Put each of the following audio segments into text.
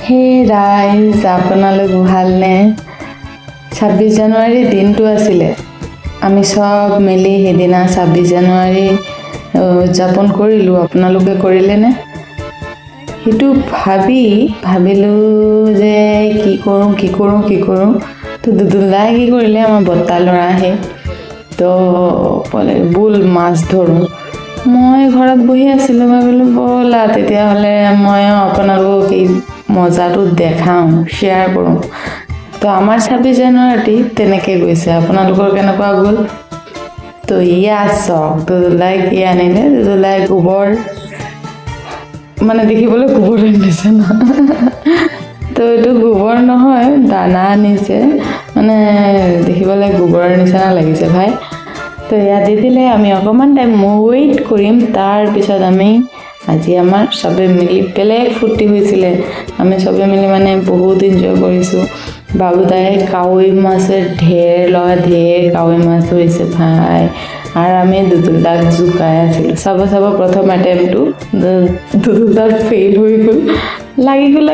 হে ৰাইজ আপোনালোক ভালনে 26 জানুৱাৰী দিনটো আছিলে আমি সব মিলি হেদিনা 26 জানুৱাৰী উদযাপন কৰিলো আপোনালোকে কৰিলে নে হিটু ভাবিলো যে কি কৰো তো দুদুলাই কি কৰিলে আমাৰ বত্তা লৰা আহে তো বলে বুল মাছ ধৰো মই ঘৰত বহি আছিলো ভাবিলো বলা তেতিয়া হলে মই আপোনালোকক এই মজাটো দেখাও শেয়াৰ কৰো তো আমাৰ 26 জানুৱাৰী তেনেকে গৈছে আপোনালোকৰ কেনেকুৱা গল তো ইয়া সক দুদুলাই কি আনিলে দুদুলাই গোবৰ মানে দেখিবলৈ গোবৰ আনিছে না তো এটো গোবৰ নহয় দানা আনিছে মানে দেখিবলৈ গোবৰৰ নিচিনা লাগিছে ভাই তো ইয়া দিলে আমি অকমান টাইম ওয়েট কৰিম তাৰ পিছত আমি আজি আমাৰ সবে মিলি বেলেগ ফুটি হৈছিলে আমি সবে মিলি মানে বহুত এনজয় কৰিছো বাবুদাই কাৱৈ মাছেৰ ঢেৰ কাৱৈ মাছ ধৰিছে ভাই আৰু আমি দুদুলাক জুকাই আছিলো চাব প্ৰথম এটেম্পটো দুদুলাৰ ফেইল হৈ গ'ল লাগি গ'ল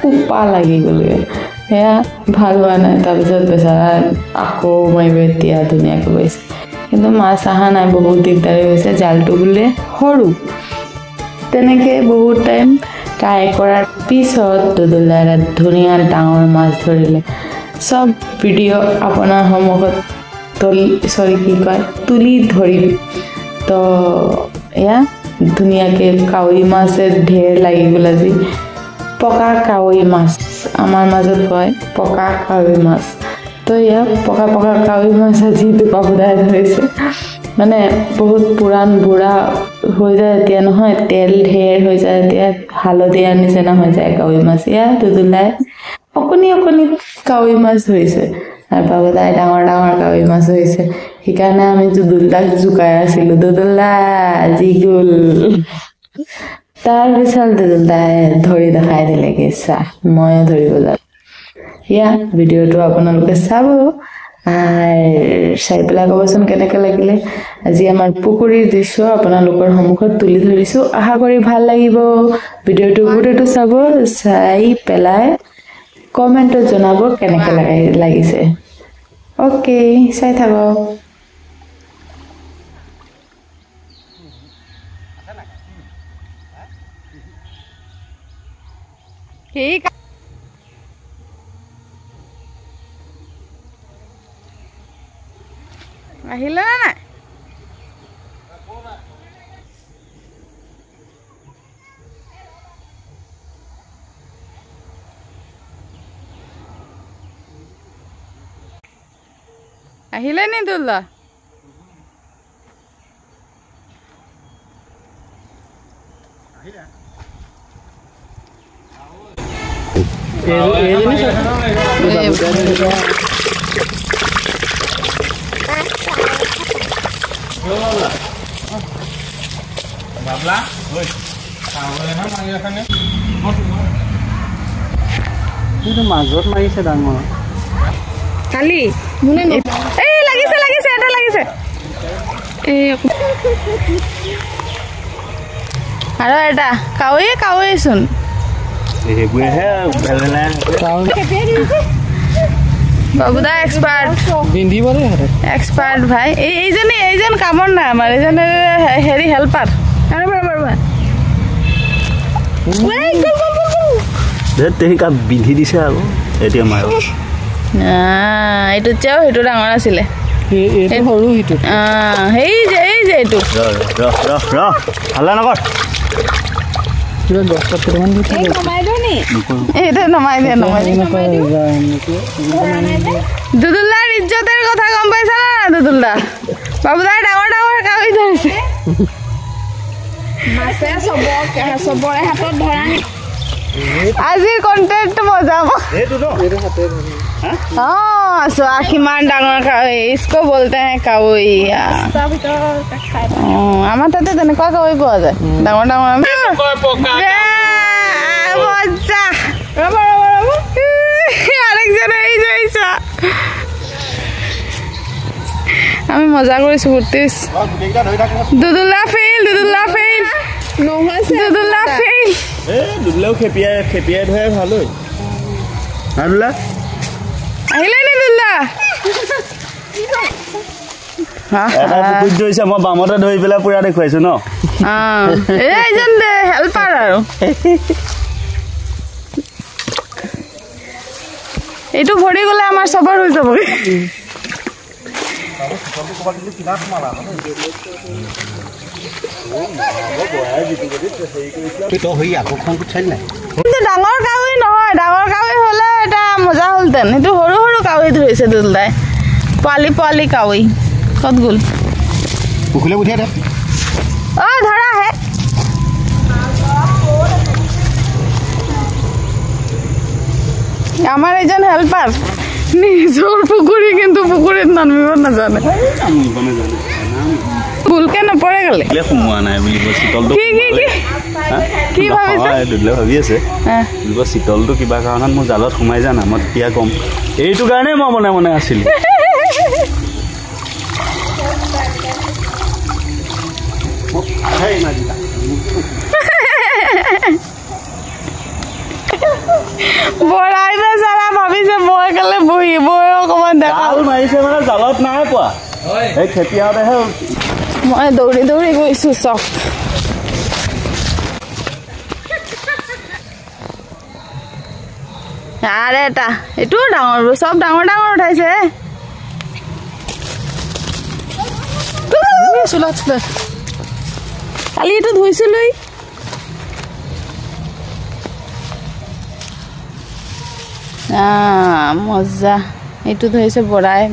কুপা লাগি গ'ল হেয়া ভাল হোৱা নাই তাৰপিছত বেচাৰা আকৌ মাৰিব এতিয়া ধুনীয়াকৈ গৈছে কিন্তু মাছ আহা নাই বহুত দিগদাৰী হৈছে জালটো বোলে সৰু তেনেকে বহুত টাইম ট্ৰাই কৰাৰ পিছত দুদুলাই ধুনীয়া ডাঙৰ মাছ ধৰিলে সব ভিডিঅ' আপোনাৰ সন্মুখত তুলি ধৰিম তো এয়া ধুনীয়াকে কাৱৈ মাছে ঢেৰ লাগি গ'ল আজি পকা কাৱৈ মাছ আমাৰ মাজত কয় পকা কাৱৈ মাছ তো এয়া পকা কাৱৈ মাছ আজি বাবুদাই ধৰিছে মানে বহুত পুৰাণ বুঢ়া হৈ যায় এতিয়া নহয় তেল ঢেৰ হৈ যায় এতিয়া হালধীয়া নিচিনা হৈ যায় কাৱৈ মাছ ইয়া দুদুলাই অকণি কাৱৈ মাছ ধৰিছে আৰু বাবুদাই ডাঙৰ কাৱৈ মাছ ধৰিছে সেইকাৰণে আমি দুদুলাক জুকাই আছিলো দুদুলা আজি গ'ল তাৰ পিছত দুদুলাই ধৰি দেখাই দিলেগে চাহ মই ধৰিব যাম ইয়া ভিডিঅ'টো আপোনালোকে চাব চাই পেলাই ক'বচোন কেনেকৈ লাগিলে আজি আমাৰ পুখুৰীৰ দৃশ্য আপোনালোকৰ সন্মুখত তুলি ধৰিছো আশা কৰি ভাল লাগিব ভিডিঅ'টো গোটেইটো চাব চাই পেলাই কমেণ্টত জনাব কেনেকৈ লাগিছে ওকে চাই থাকক ঠিক আহিলে না নাই আহিলে নি দুল্লা বাবলা ওই খাওলে না মাৰি আখানে কিন্তু মাজত মাৰিছে ডাঙৰ কালি মুনে এই লাগিছে এটা লাগিছে এই আৰু এটা কাৱৈচোন এইবোৰে হে বেলেলা বাবুদা এক্সপাৰ্ট বিন্ধিবলে হৰে এক্সপাৰ্ট ভাই এইজন কামৰ না আমাৰ এইজন হেৰি হেল্পাৰ আৰে বাবা তেহি কা বিন্ধি দিছে আৰু এতিয়া মাৰ এইটো চাও হেটো ডাঙৰ আছিলে এইটো সৰু হিটো এই যে এইটো ৰ হালা নকৰ কিবা গছৰ কেইটামান দি এই নমাই দিও নি এইটো নমাই দে দুদুলাৰ ইজ্জতৰ কথা গম পাইছা না দুদুলা বাবুদাই ডাঙৰ কাৱৈ ধৰিছে মাছে সবৰে হাতত ধৰা আজিৰ কন্টেন্ট মজা এইটো হাতে ধৰি চোৱা কিমান ডাঙৰ কাৱৈ इसको बोलते हैं কাৱৈ আমাৰ তাতে তেনেকুৱা কাৱৈ পোৱা যায় ডাঙৰ মজা আৰেকজন এই যাইছা আমি মজা কৰিছো ফুৰ্তিছ দুদুলা ফেইল দুলাও খেপিয়াই ধৰে ভাল ঐ দুলা আহিলে নি দুলা এটা পুকুৰীত ধৰিছে মই বামতে ধৰি পেলাই পুৰা দেখুৱাইছো ন এইজন হেল্পাৰ আৰু এইটো ভৰি গ'লে আমাৰ চবৰ হৈ যাবগৈ ডাঙৰ কাউৰী নহয় ডাঙৰ কাউৰী হ'লে এটা মজা হ'লহেঁতেন সেইটো সৰু সৰু কাউৰী ধৰিছে দুলাই পোৱালি পোৱালি কাউৰী ক'ত গ'ল পুখুৰীলৈ পঠিয়াই দে ধৰা হে আমাৰ এজন হেল্পাৰ নিজৰ পুখুৰী কিন্তু পুখুৰীত নামিব নাজানে ভুলকে নপৰে গ'লে সোমোৱা নাই বুলিব চিতলটো কি ভাবিছে ভাবি আছে বুলিব চিতলটো কিবা কাৰণত মোৰ জালত সোমাই যা না মই তেতিয়া ক'ম এইটো কাৰণে মই মনে মনে আছিলোঁ বৰাই বেচাৰা ভাবিছে মই কালে বহিবই অকমান দেখা মাৰিছে মানে জালত নাই পোৱা এই খেপিয়াওতেহে মই দৌৰি দৌৰি গৈছো চক আৰে এটা এইটোও ডাঙৰ চব ডাঙৰ ডাঙৰ উঠাইছে কালি এইটো ধুইছিলো মজা এইটো ধৰিছে বৰাই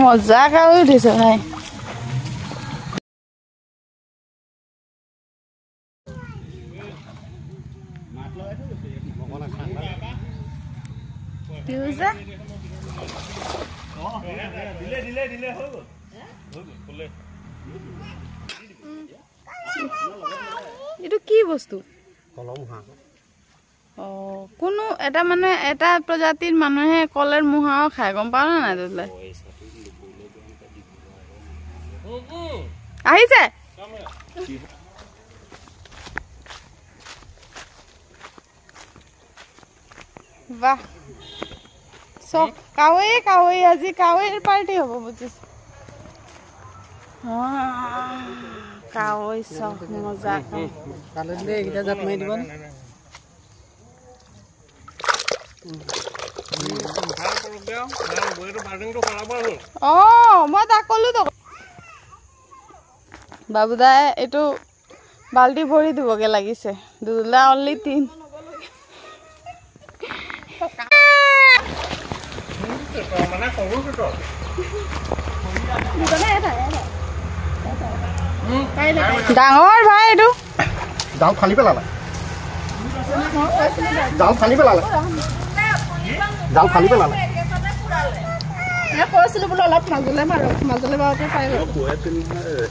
মজা কাউৰী উঠিছে ভাই এইটো কি বস্তু কোনো এটা মানে এটা প্ৰজাতিৰ মানুহে কলৰ মুহাও খায় গম পাও না নাই তোলে আহিছে বাহ চক কাউৰী আজি কাউৰীৰ পাৰ্টি হ'ব বুজিছ কাউৰী চক মজা মই তাক কলো তো বাবুদাই এইটো বাল্টি ভৰি দিবগে লাগিছে দুলা অনলি 3 ডাঙৰ ভাই এইটো জাল ফালি পেলালে জাল ফালি পেলালে কৈছিলো বোলো অলপ মাজলে মাৰো মাজলে বাৰতে পাই গ'ল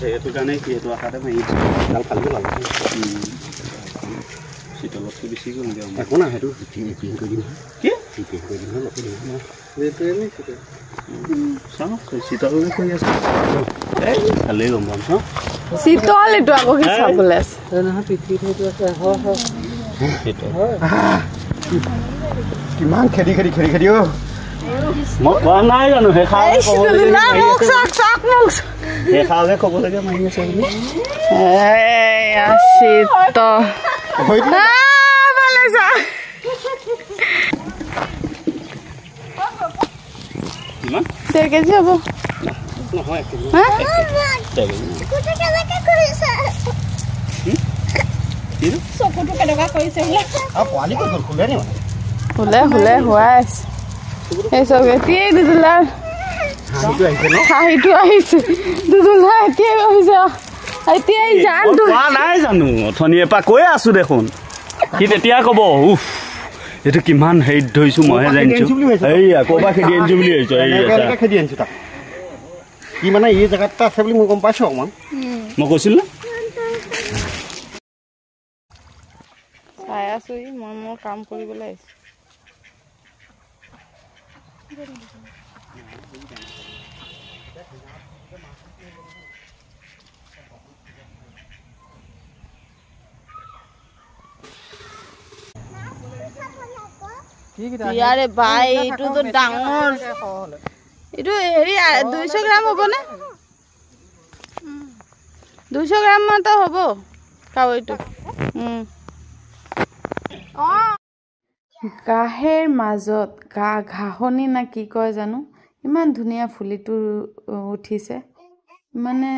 সেইটো কাৰণে কি সেইটো আশাতে মাৰি জাল ফালি পেলালে চিতলতকৈ বেছি গ'ল একো নাই সেইটো কৰি দিম চিতল কৰি আছে ভালেই গম পাম চিতল এইটো আকৌ কি চাবলৈ আছে কিমান খেদি মই কোৱা নাই জানো সেইখাওঁকে ক'বলৈকে মাৰি আছে বুলি 1.5 কেজি হ'ব শুলে হোৱাই আছে এই চব এতিয়াই দুদুলাৰ হাঁহিটো আহিছে দুদুলা এতিয়াই আহিছে এতিয়াই জানটো নাই জানো অথনিৰ পৰা কৈ আছো দেখোন সি তেতিয়া ক'ব উফ এইটো কিমান হেৰিত ধৰিছো মইহে জানিছো এইয়া ক'ৰপৰা খেদি আনিছো বুলি ভাবিছো খেদি আনিছো তাক কি মানে এই জেগাত আছে বুলি মই গম পাইছো অকণমান মই কৈছিলো চাই আছো মই মোৰ কাম কৰিবলৈ আহিছো ইয়াৰে ভাই এইটো তো ডাঙৰ এইটো হেৰি 200 গ্ৰাম হ'ব নে 200 গ্ৰাম মান তো হ'ব কাৱৈটো গাহেৰ মাজত ঘাঁহনি না কি কয় জানো ইমান ধুনীয়া ফুলিটো উঠিছে মানে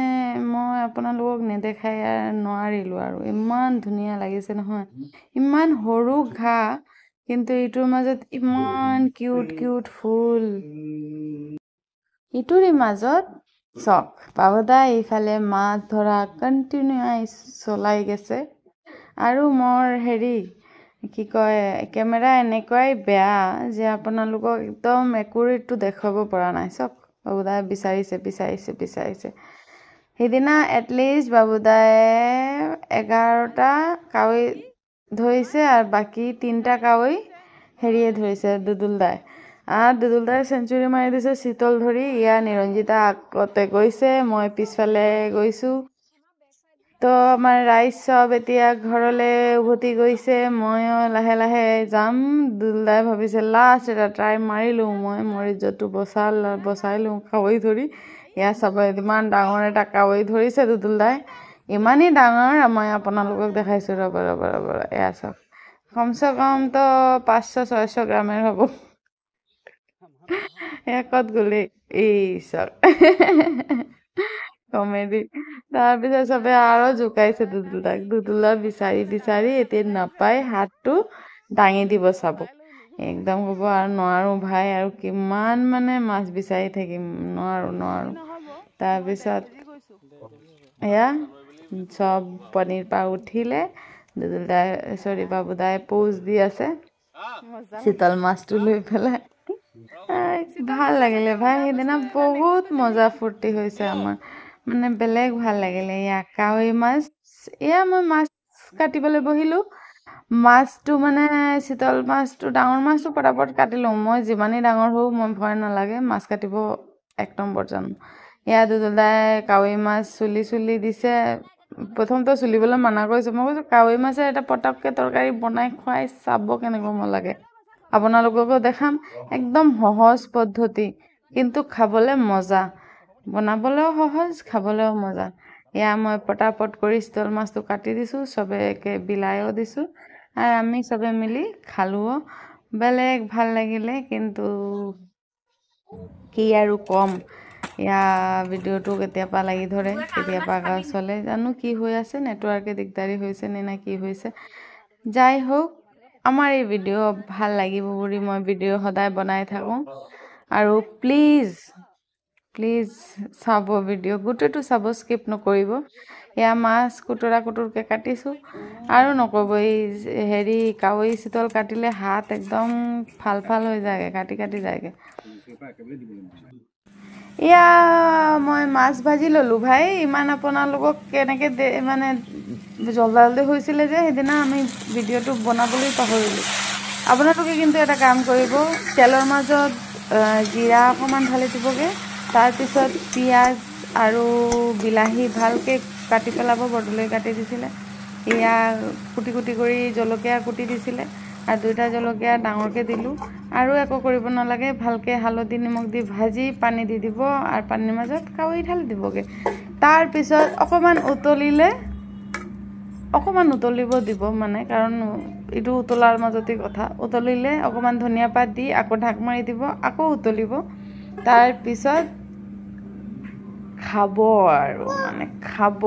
মই আপোনালোকক নেদেখাই নোৱাৰিলোঁ আৰু ইমান ধুনীয়া লাগিছে নহয় ইমান সৰু ঘাঁহ কিন্তু ইটোৰ মাজত ইমান কিউট কিউট ফুল ইটোৰ মাজত চক বাবুদা এইফালে মাছ ধৰা কণ্টিনিউৱাছ চলাই গৈছে আৰু মোৰ হেৰি কি কয় কেমেৰা এনেকুৱাই বেয়া যে আপোনালোকক একদম একুৰেটটো দেখাব পৰা নাই চক বাবুদাই বিচাৰিছে সেইদিনা এটলিষ্ট বাবুদাই 11টা কাৱৈ ধৰিছে আৰু বাকী 3টা কাৱৈ হেৰিয়ে ধৰিছে দুদুলদাই দুদুলদাই চেঞ্চুৰী মাৰি দিছে শীতল ধৰি ইয়া নিৰঞ্জিতা আগতে গৈছে মই পিছফালে গৈছোঁ তো আমাৰ ৰাইজ চব এতিয়া ঘৰলৈ উভতি গৈছে ময়ো লাহে লাহে যাম দুদুলদাই ভাবিছে লাষ্ট এটা ট্ৰাই মাৰিলোঁ মই মোৰ ইজ্জতটো বচাই লওঁ কাৱৈ ধৰি এয়া চাব ইমান ডাঙৰ এটা কাৱৈ ধৰিছে দুদুলদাই ইমানেই ডাঙৰ মই আপোনালোকক দেখাইছোঁ ৰ'ব এয়া চাওক কমচে কম তো 500-600 গ্ৰামেৰ হ'ব এয়া ক'ত গ'লে এই চাওক কমেডি তাৰপিছত চবে আৰু জোকাইছে দুদুলা বিচাৰি এতিয়া নাপায় হাতটো দাঙি দিব চাব একদম ক'ব আৰু নোৱাৰোঁ ভাই আৰু কিমান মানে মাছ বিচাৰি থাকিম নোৱাৰোঁ তাৰপিছত এয়া চব পনীৰ পা উঠিলে দুদুলদাই বাবুদাই প'জ দি আছে শীতল মাছটো লৈ পেলাই ভাল লাগিলে ভাই সেইদিনা বহুত মজা ফূৰ্তি হৈছে আমাৰ মানে বেলেগ ভাল লাগিলে এয়া কাৱৈ মাছ এয়া মই মাছ কাটিবলৈ বহিলোঁ মাছটো মানে শীতল মাছটো ডাঙৰ মাছটো পটাপট কাটিলোঁ মই যিমানেই ডাঙৰ হওঁ মই ভয় নালাগে মাছ কাটিব 1 নম্বৰ জানো এয়া দুদুলদাই কাৱৈ মাছ চুলি দিছে প্ৰথমটো চুলিবলৈ মানা কৰিছোঁ মই কৈছোঁ কাৱৈ মাছে এটা পটককৈ তৰকাৰী বনাই খুৱাই চাব কেনেকুৱা মন লাগে আপোনালোককো দেখাম একদম সহজ পদ্ধতি কিন্তু খাবলৈ মজা বনাবলৈও সহজ খাবলৈও মজা এয়া মই পটাপট কৰি শীতল মাছটো কাটি দিছোঁ চবেকে বিলায়ো দিছোঁ আৰু আমি চবে মিলি খালোঁ বেলেগ ভাল লাগিলে কিন্তু কি আৰু কম এয়া ভিডিঅ'টো কেতিয়াবা লাগি ধৰে কেতিয়াবা চলে জানো কি হৈ আছে নেটৱৰ্কে দিগদাৰী হৈছে নে কি হৈছে যাই হোক আমাৰ এই ভিডিঅ' ভাল লাগিব বুলি মই ভিডিঅ' সদায় বনাই থাকোঁ আৰু প্লিজ চাব ভিডিঅ' গোটেইটো চাব স্কিপ নকৰিব এয়া মাছ কুটুৰকৈ কাটিছোঁ আৰু নক'ব এই হেৰি কাৱৈ শীতল কাটিলে হাত একদম ফাল হৈ যায়গৈ কাটি যায়গৈ এয়া মই মাছ ভাজি ল'লোঁ ভাই ইমান আপোনালোকক কেনেকৈ মানে জলদি হৈছিলে যে সেইদিনা আমি ভিডিঅ'টো বনাবলৈ পাহৰিলোঁ আপোনালোকে কিন্তু এটা কাম কৰিব তেলৰ মাজত জিৰা অকণমান ঢালি দিবগৈ তাৰপিছত পিঁয়াজ আৰু বিলাহী ভালকৈ কাটি পেলাব বৰদলৈ কাটি দিছিলে এয়া কুটি কৰি জলকীয়া কুটি দিছিলে আৰু 2টা জলকীয়া ডাঙৰকৈ দিলোঁ আৰু একো কৰিব নালাগে ভালকৈ হালধি নিমখ দি ভাজি পানী দি দিব আৰু পানীৰ মাজত কাৱৈ ঢালি দিবগৈ তাৰপিছত অকণমান উতলিব দিব মানে কাৰণ এইটো উতলাৰ মাজতে কথা উতলিলে অকণমান ধনিয়া পাত দি আকৌ ঢাক মাৰি দিব আকৌ উতলিব তাৰপিছত খাব আৰু মানে খাব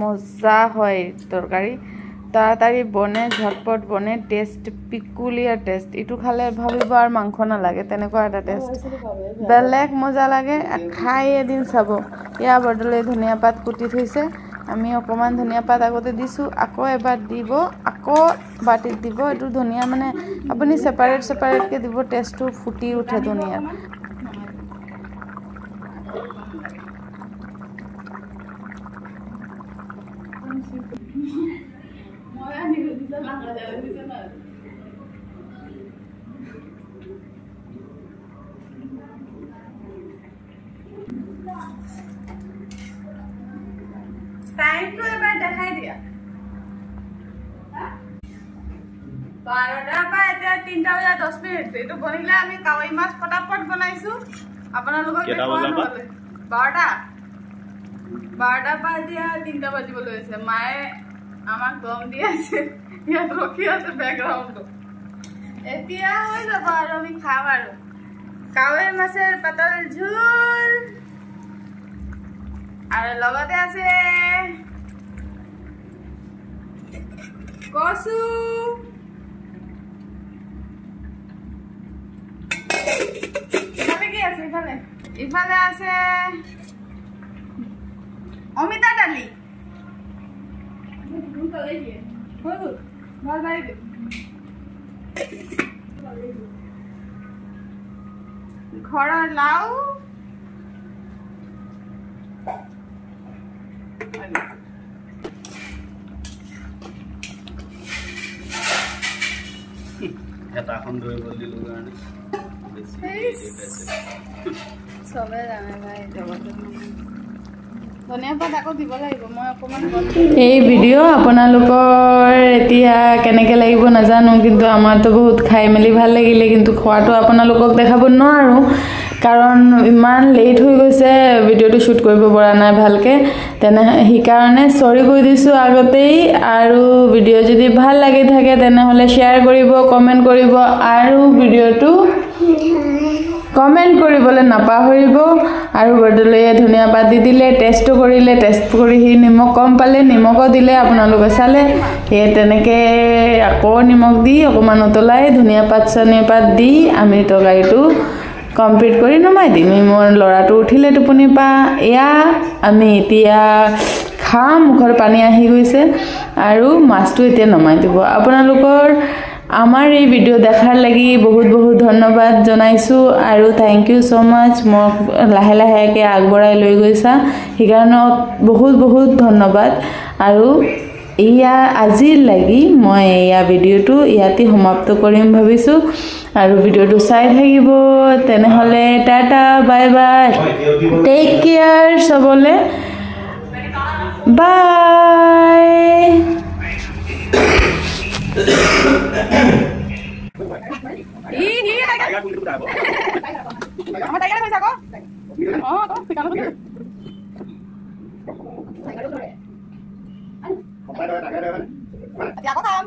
মজা হয় তৰকাৰী তাড়াতাড়ি বনে ঝটপট বনে টেষ্ট পিকুলিয়াৰ টেষ্ট এইটো খালে ভাবিব আৰু মাংস নালাগে তেনেকুৱা এটা টেষ্ট বেলেগ মজা লাগে খাই এদিন চাব এয়া বৰদলৈ ধনিয়া পাত কুটি থৈছে আমি অকণমান ধনিয়া পাত আগতে দিছোঁ আকৌ এবাৰ দিব আকৌ বাটিত দিব এইটো ধনিয়া মানে আপুনি ছেপাৰেটকৈ দিব টেষ্টটো ফুটি উঠে ধনিয়া টাইমটো এবাৰ দেখাই দিয়া 12টাৰ পৰা এতিয়া 3টা বজা 10 মিনিট এইটো বনিলে আমি কাৱৈ মাছ ফটাফট বনাইছো আপোনালোকক 12টাৰ পৰা এতিয়া 3টা বাজিবলৈ আছে মায়ে আমাক গম দি আছে ইয়াত ৰখি আছে বেকগ্ৰাউণ্ডটো এতিয়া হৈ যাব আৰু আমি খাম আৰু কাৱৈ মাছেৰ পাতল ঝোল আৰু লগতে আছে কচু ইফালে কি আছে ইফালে আছে অমিতা দালি ঘৰৰ লাও হেতাখন ধৰিব দিলোঁ কাৰণে চবে জানে ভাই ধনিয়া পাত আকৌ দিব লাগিব মই অকণমান এই ভিডিঅ' আপোনালোকৰ এতিয়া কেনেকৈ লাগিব নাজানো কিন্তু আমাৰতো বহুত খাই মেলি ভাল লাগিলে কিন্তু খোৱাটো আপোনালোকক দেখাব নোৱাৰোঁ কাৰণ ইমান লেট হৈ গৈছে ভিডিঅ'টো শ্বুট কৰিব পৰা নাই ভালকৈ সেইকাৰণে চৰি কৈ দিছোঁ আগতেই আৰু ভিডিঅ' যদি ভাল লাগি থাকে তেনেহ'লে শ্বেয়াৰ কৰিব কমেণ্ট কৰিব আৰু ভিডিঅ'টো কমেণ্ট কৰিবলৈ নাপাহৰিব আৰু বদলৈয়ে ধনিয়া পাত দি দিলে টেষ্ট কৰি সি নিমখ কম পালে নিমখো দিলে আপোনালোকে চালে সেই তেনেকৈ আকৌ নিমখ দি অকণমান উতলাই ধনিয়া পাত দি আমি তৰকাৰীটো কমপ্লিট কৰি নমাই দিম মোৰ ল'ৰাটো উঠিলে টোপনিৰ পৰা এয়া আমি এতিয়া খাম মুখৰ পানী আহি গৈছে আৰু মাছটো এতিয়া নমাই দিব আপোনালোকৰ আমাৰ এই ভিডিঅ' দেখাৰ লাগি বহুত বহুত ধন্যবাদ জনাইছোঁ আৰু থেংক ইউ ছ' মাছ মোক লাহে লাহেকৈ আগবঢ়াই লৈ গৈছা সেইকাৰণে বহুত বহুত ধন্যবাদ আৰু এয়া আজিৰ লাগি মই এয়া ভিডিঅ'টো ইয়াতে সমাপ্ত কৰিম ভাবিছোঁ আৰু ভিডিঅ'টো চাই থাকিব তেনেহ'লে tata bye bye take care চবলে বাই এতিয়া আকৌ খাম